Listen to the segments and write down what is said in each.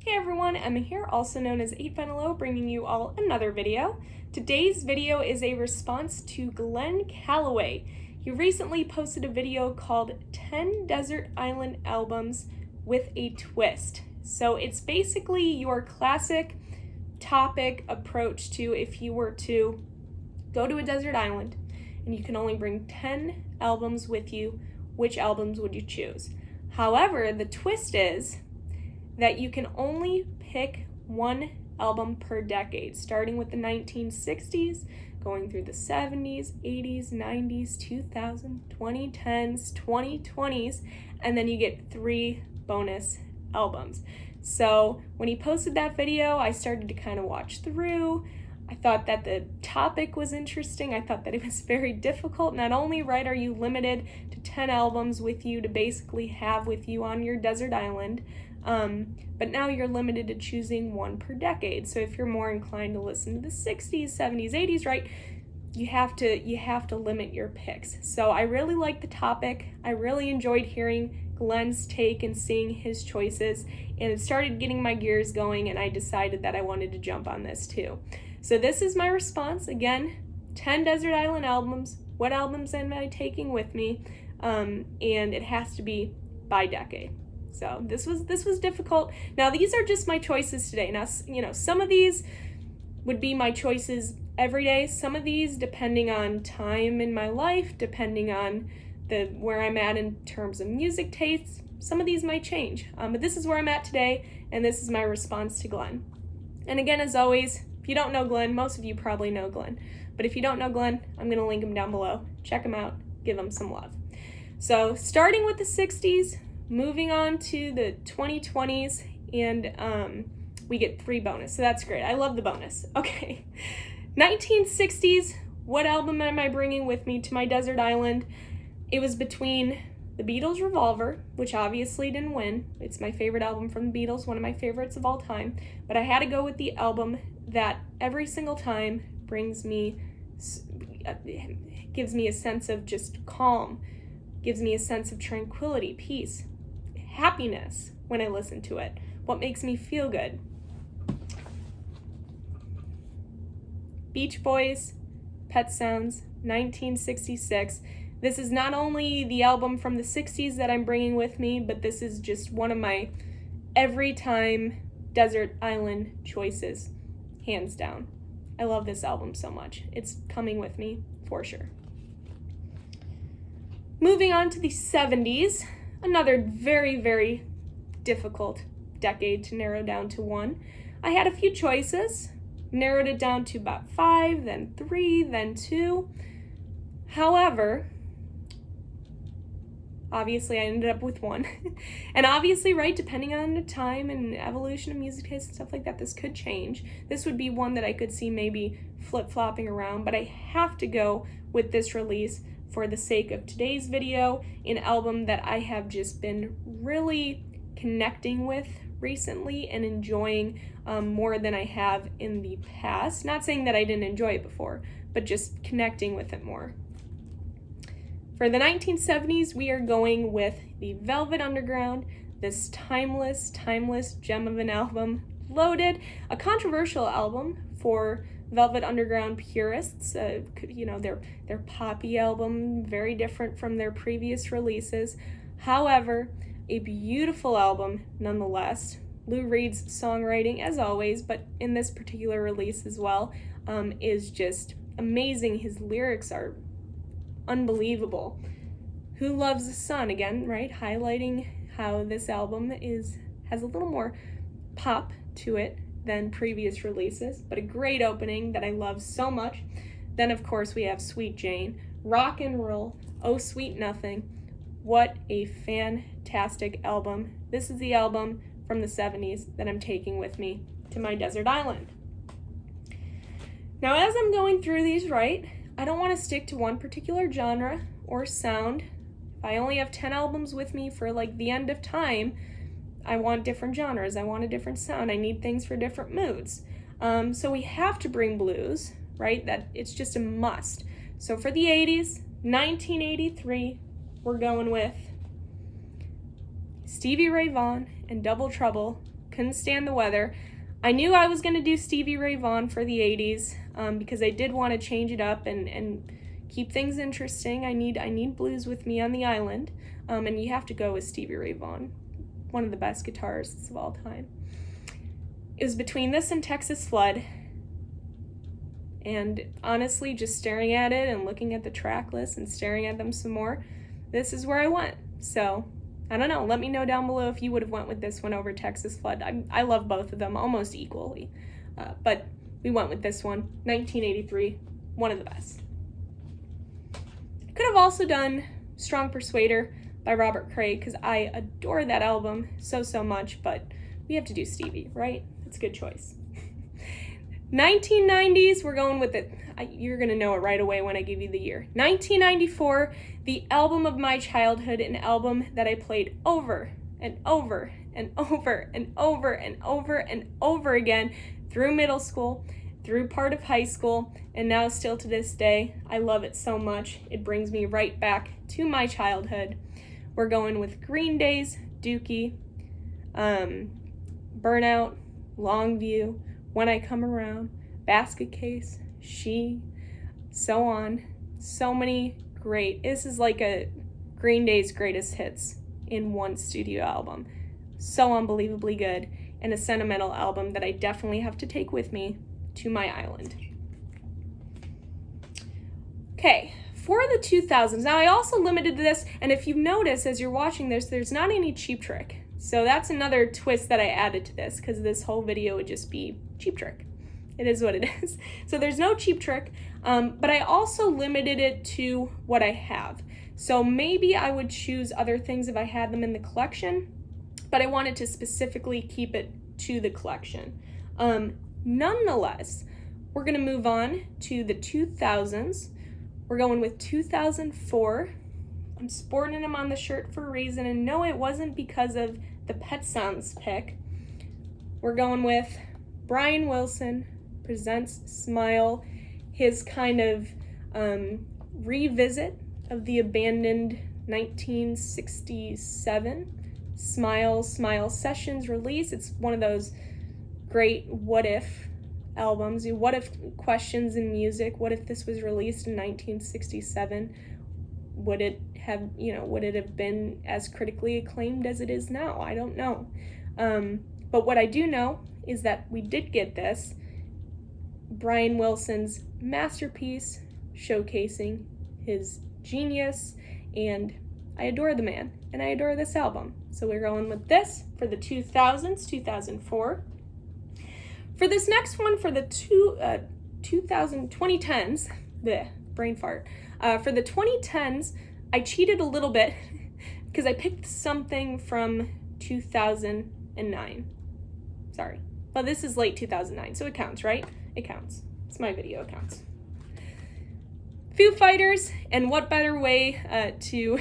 Hey everyone, Emma here, also known as 8vinyllow, bringing you all another video. Today's video is a response to Glen Calloway. He recently posted a video called 10 Desert Island Albums with a Twist. So it's basically your classic topic approach to if you were to go to a desert island and you can only bring 10 albums with you, which albums would you choose? However, the twist is that you can only pick one album per decade, starting with the 1960s, going through the 70s, 80s, 90s, 2000s, 2010s, 2020s, and then you get 3 bonus albums. So when he posted that video, I started to kind of watch through. I thought that the topic was interesting. I thought that it was very difficult. Not only, right, are you limited to 10 albums with you to basically have with you on your desert island, but now you're limited to choosing one per decade. So if you're more inclined to listen to the 60s, 70s, 80s, right, you have to limit your picks. So I really liked the topic. I really enjoyed hearing Glen's take and seeing his choices, and it started getting my gears going, and I decided that I wanted to jump on this too. So this is my response. Again, 10 Desert Island albums. What albums am I taking with me? And it has to be by decade. So this was difficult. Now these are just my choices today. Now, some of these would be my choices every day. Some of these, depending on time in my life, depending on where I'm at in terms of music tastes, some of these might change. But this is where I'm at today, and this is my response to Glen. And again, as always, if you don't know Glen, most of you probably know Glen. But if you don't know Glen, I'm going to link him down below. Check him out. Give him some love. So starting with the 60s, moving on to the 2020s, and we get 3 bonus. So that's great. I love the bonus. Okay. 1960s, what album am I bringing with me to my desert island? It was between the Beatles' Revolver, which obviously didn't win. It's my favorite album from the Beatles, one of my favorites of all time. But I had to go with the album that every single time gives me a sense of just calm, gives me a sense of tranquility, peace, happiness when I listen to it. What makes me feel good? Beach Boys, Pet Sounds, 1966. This is not only the album from the 60s that I'm bringing with me, but this is just one of my every time desert island choices, hands down. I love this album so much. It's coming with me for sure. Moving on to the 70s, another very, very difficult decade to narrow down to one. I had a few choices, narrowed it down to about 5, then 3, then 2. However, obviously I ended up with 1. And obviously, right, depending on the time and evolution of music taste and stuff like that, this could change. This would be one that I could see maybe flip-flopping around, but I have to go with this release for the sake of today's video, an album that I have just been really connecting with recently and enjoying more than I have in the past. Not saying that I didn't enjoy it before, but just connecting with it more. For the 1970s, we are going with the Velvet Underground, this timeless gem of an album, Loaded, a controversial album for Velvet Underground purists. Their poppy album, very different from their previous releases. However, a beautiful album nonetheless. Lou Reed's songwriting, as always, but in this particular release as well, is just amazing. His lyrics are unbelievable. Who Loves the Sun, again, right, highlighting how this album has a little more pop to it than previous releases, but a great opening that I love so much. Then, of course, we have Sweet Jane, Rock and Roll, Oh Sweet Nothing. What a fantastic album. This is the album from the 70s that I'm taking with me to my desert island. Now, as I'm going through these, right, I don't want to stick to one particular genre or sound. If I only have 10 albums with me for like the end of time, I want different genres. I want a different sound. I need things for different moods. So we have to bring blues, right? That it's just a must. So for the 80s, 1983, we're going with Stevie Ray Vaughan and Double Trouble, couldn't stand the weather. I knew I was going to do Stevie Ray Vaughan for the 80s because I did want to change it up and keep things interesting. I need blues with me on the island, and you have to go with Stevie Ray Vaughan, one of the best guitarists of all time. It was between this and Texas Flood, and honestly, just staring at it and looking at the track list and staring at them some more, this is where I went. So, I don't know. Let me know down below if you would have went with this one over Texas Flood. I love both of them almost equally, but we went with this one, 1983, one of the best. I could have also done Strong Persuader by Robert Cray because I adore that album so much, but we have to do Stevie, right? It's a good choice. 1990s, we're going with it. You're going to know it right away when I give you the year. 1994, the album of my childhood, an album that I played over and over and over and over and over and over again through middle school, through part of high school, and now still to this day. I love it so much. It brings me right back to my childhood. We're going with Green Day's Dookie, Burnout, Longview, When I Come Around, Basket Case, She, so on. So many great. This is like a Green Day's greatest hits in one studio album. So unbelievably good, and a sentimental album that I definitely have to take with me to my island. Okay, for the 2000s, now I also limited this, and if you've noticed as you're watching this, there's not any Cheap Trick. So that's another twist that I added to this, because this whole video would just be Cheap Trick. It is what it is. So there's no Cheap Trick, but I also limited it to what I have. So maybe I would choose other things if I had them in the collection, but I wanted to specifically keep it to the collection. Nonetheless, we're going to move on to the 2000s. We're going with 2004. I'm sporting them on the shirt for a reason, and no, it wasn't because of the Pet Sounds pick. We're going with Brian Wilson Presents Smile, his kind of revisit of the abandoned 1967 Smile Sessions release. It's one of those great what if albums. What if questions in music? What if this was released in 1967? Would it have been as critically acclaimed as it is now? I don't know. But what I do know is that we did get this, Brian Wilson's masterpiece showcasing his genius, and I adore the man, and I adore this album. So we're going with this for the 2000s, 2004. For this next one, for the 2010s, bleh, brain fart. For the 2010s, I cheated a little bit because I picked something from 2009. Sorry. Well, this is late 2009, so it counts, right? It counts. It's my video, it counts. Foo Fighters, and what better way to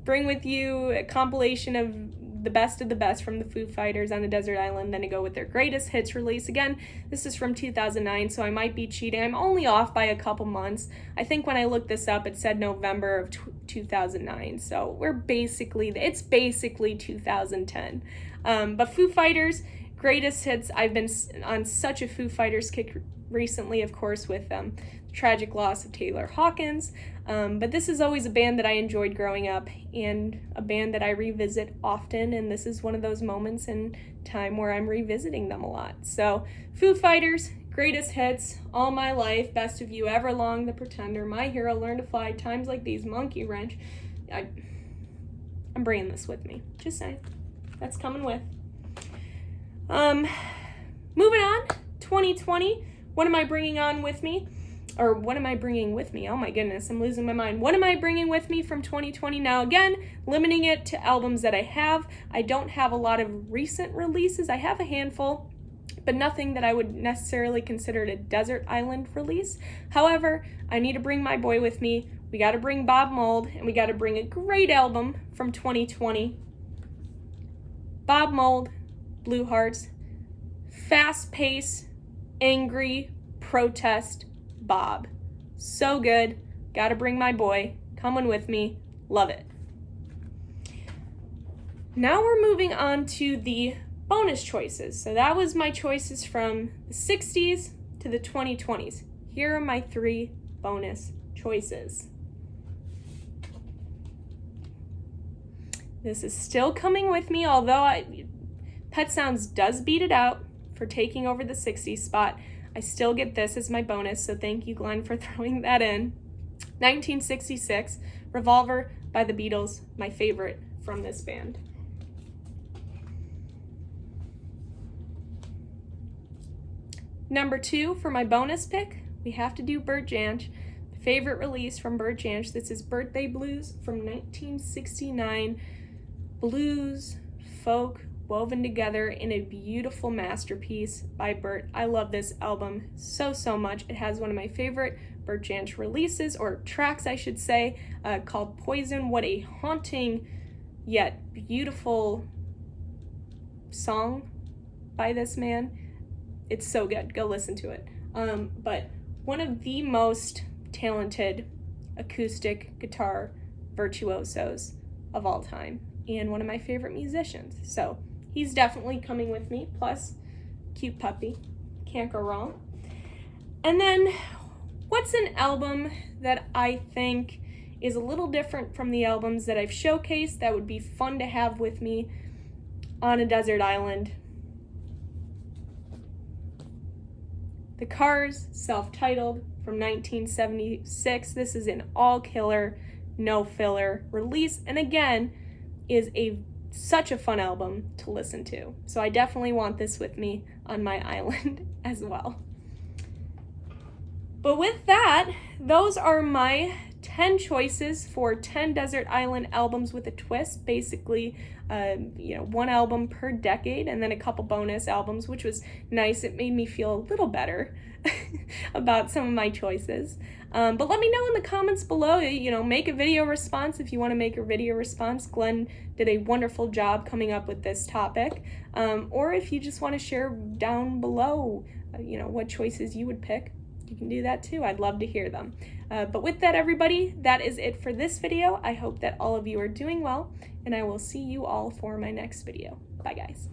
bring with you a compilation of the best from the Foo Fighters on a desert island than to go with their greatest hits release. Again, this is from 2009, so I might be cheating. I'm only off by a couple months. I think when I looked this up, it said November of 2009, so it's basically 2010. But Foo Fighters, greatest hits. I've been on such a Foo Fighters kick recently, of course, with the tragic loss of Taylor Hawkins. But this is always a band that I enjoyed growing up, and a band that I revisit often, and this is one of those moments in time where I'm revisiting them a lot. So, Foo Fighters, greatest hits, All My Life, Best of You, Everlong, The Pretender, My Hero, Learn to Fly, Times Like These, Monkey Wrench. I'm bringing this with me. Just saying. That's coming with. Moving on, 2020. What am I bringing on with me? Or what am I bringing with me? Oh my goodness, I'm losing my mind. What am I bringing with me from 2020? Now again, limiting it to albums that I have. I don't have a lot of recent releases. I have a handful, but nothing that I would necessarily consider a desert island release. However, I need to bring my boy with me. We got to bring Bob Mould, and we got to bring a great album from 2020. Bob Mould, Blue Hearts, fast-paced, angry, protest, Bob. So good. Gotta bring my boy. Coming with me. Love it. Now we're moving on to the bonus choices. So that was my choices from the 60s to the 2020s. Here are my 3 bonus choices. This is still coming with me, although Pet Sounds does beat it out for taking over the 60s spot. I still get this as my bonus, so thank you, Glen, for throwing that in. 1966, Revolver by the Beatles, my favorite from this band. Number 2 for my bonus pick, we have to do Bert Jansch. Favorite release from Bert Jansch. This is Birthday Blues from 1969. Blues, folk, woven together in a beautiful masterpiece by Bert. I love this album so much. It has one of my favorite Bert Jansch releases, or tracks I should say, called Poison. What a haunting yet beautiful song by this man. It's so good. Go listen to it. But one of the most talented acoustic guitar virtuosos of all time, and one of my favorite musicians. So he's definitely coming with me, plus cute puppy. Can't go wrong. And then what's an album that I think is a little different from the albums that I've showcased that would be fun to have with me on a desert island? The Cars, self-titled, from 1976. This is an all-killer, no-filler release, and again, is such a fun album to listen to. So I definitely want this with me on my island as well. But with that, those are my 10 choices for 10 desert island albums with a twist. Basically, one album per decade and then a couple bonus albums, which was nice. It made me feel a little better about some of my choices. But let me know in the comments below, make a video response if you want to make a video response. Glen did a wonderful job coming up with this topic. Or if you just want to share down below, what choices you would pick, you can do that too. I'd love to hear them. But with that, everybody, that is it for this video. I hope that all of you are doing well, and I will see you all for my next video. Bye, guys.